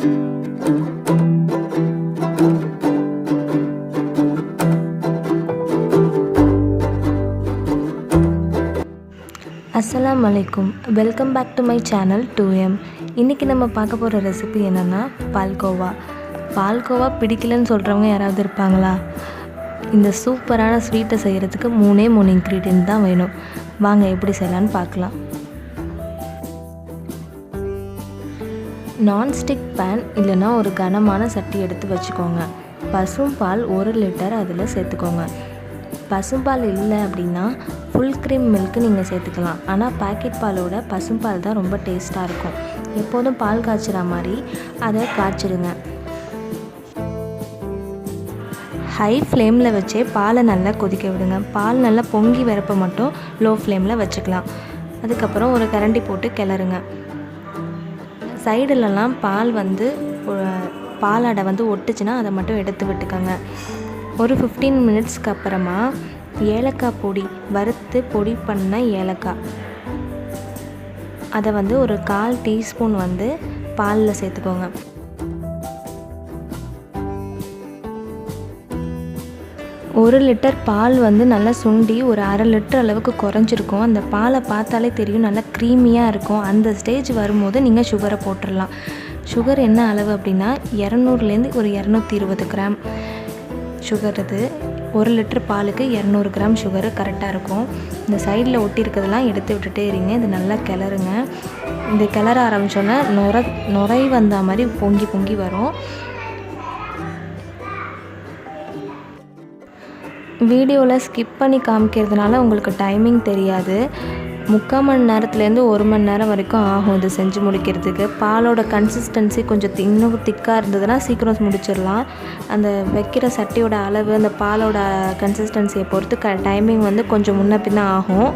அஸ்ஸலாமு அலைக்கும், welcome back to my channel 2M. இன்றைக்கி நம்ம பார்க்க போகிற ரெசிபி என்னென்னா பால்கோவா. பால்கோவா பிடிக்கலன்னு சொல்கிறவங்க யாராவது இருப்பாங்களா? இந்த சூப்பரான ஸ்வீட்டை செய்கிறதுக்கு 3 இன்க்ரீடியன்ட் தான் வேணும். வாங்க எப்படி செய்யலான்னு பார்க்கலாம். நான்ஸ்டிக் பேன் இல்லைன்னா ஒரு கனமான சட்டி எடுத்து வச்சுக்கோங்க. பசும்பால் 1 லிட்டர் அதில் சேர்த்துக்கோங்க. பசும்பால் இல்லை அப்படின்னா ஃபுல் க்ரீம் மில்க்கு நீங்கள் சேர்த்துக்கலாம். ஆனால் பாக்கெட் பாலோட பசும்பால் தான் ரொம்ப டேஸ்ட்டாக இருக்கும். எப்போதும் பால் காய்ச்சிற மாதிரி அதை காய்ச்சிடுங்க. ஹை ஃப்ளேமில் வச்சே பாலை நல்லா கொதிக்க விடுங்க. பால் நல்லா பொங்கி வரப்போ மட்டும் லோ ஃப்ளேமில் வச்சுக்கலாம். அதுக்கப்புறம் ஒரு கரண்டி போட்டு கிளறுங்க. சைடுலலாம் பாலாடை ஒட்டுச்சுன்னா அதை மட்டும் எடுத்து விட்டுக்கோங்க. ஒரு 15 மினிட்ஸ்க்கு அப்புறமா ஏலக்காய் பொடி, வறுத்து பொடி பண்ண ஏலக்காய், அதை ஒரு 1/4 டீஸ்பூன் பாலில் சேர்த்துக்கோங்க. ஒரு லிட்டர் பால் நல்லா சுண்டி ஒரு 1/2 லிட்டர் அளவுக்கு குறைஞ்சிருக்கும். அந்த பாலை பார்த்தாலே தெரியும், நல்லா க்ரீமியாக இருக்கும். அந்த ஸ்டேஜ் வரும்போது நீங்கள் சுகரை போட்டுடலாம். சுகர் என்ன அளவு அப்படின்னா 200லேருந்து ஒரு 220 கிராம் சுகர். இது 1 லிட்டர் பாலுக்கு 200 கிராம் சுகரு கரெக்டாக இருக்கும். இந்த சைடில் ஒட்டி இருக்கிறதெல்லாம் எடுத்து விட்டுட்டே இருங்க. இது நல்லா கிளறுங்க. இந்த கிளற ஆரம்பித்தோன்னே நுரை வந்த மாதிரி பொங்கி வரும். வீடியோவில் ஸ்கிப் பண்ணி காமிக்கிறதுனால உங்களுக்கு டைமிங் தெரியாது. 3/4 மணி நேரத்துலேருந்து 1 மணி நேரம் வரைக்கும் ஆகும் இது செஞ்சு முடிக்கிறதுக்கு. பாலோட கன்சிஸ்டன்சி கொஞ்சம் இன்னும் திக்காக இருந்ததுன்னா சீக்கிரம் முடிச்சிடலாம். அந்த வைக்கிற சட்டியோட அளவு, அந்த பாலோட கன்சிஸ்டன்சியை பொறுத்து டைமிங் கொஞ்சம் முன்ன பின்ன ஆகும்.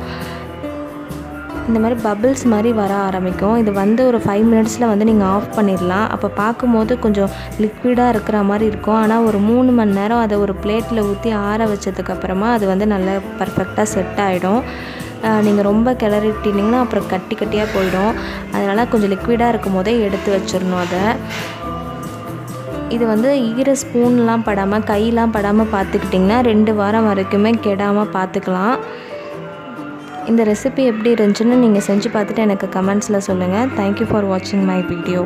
இந்த மாதிரி பபிள்ஸ் மாதிரி வர ஆரம்பிக்கும். இது ஒரு 5 மினிட்ஸில் நீங்கள் ஆஃப் பண்ணிடலாம். அப்போ பார்க்கும்போது கொஞ்சம் லிக்விடாக இருக்கிற மாதிரி இருக்கும். ஆனால் ஒரு 3 மணி நேரம் அதை ஒரு பிளேட்டில் ஊற்றி ஆற வச்சதுக்கப்புறமா அது நல்லா பர்ஃபெக்டாக செட் ஆகிடும். நீங்கள் ரொம்ப கிளறிட்டிங்கன்னா அப்புறம் கட்டியாக போயிடும். அதனால் கொஞ்சம் லிக்விடாக இருக்கும் போதே எடுத்து வச்சிடணும். அதை இது ஈர ஸ்பூன்லாம் படாமல், கையெலாம் படாமல் பார்த்துக்கிட்டிங்கன்னா 2 வாரம் வரைக்குமே கெடாமல் பார்த்துக்கலாம். இந்த ரெசிபி எப்படி இருந்துச்சுன்னு நீங்கள் செஞ்சு பார்த்துட்டு எனக்கு கமெண்ட்ஸில் சொல்லுங்கள். தேங்க்யூ ஃபார் வாட்சிங் மை வீடியோ.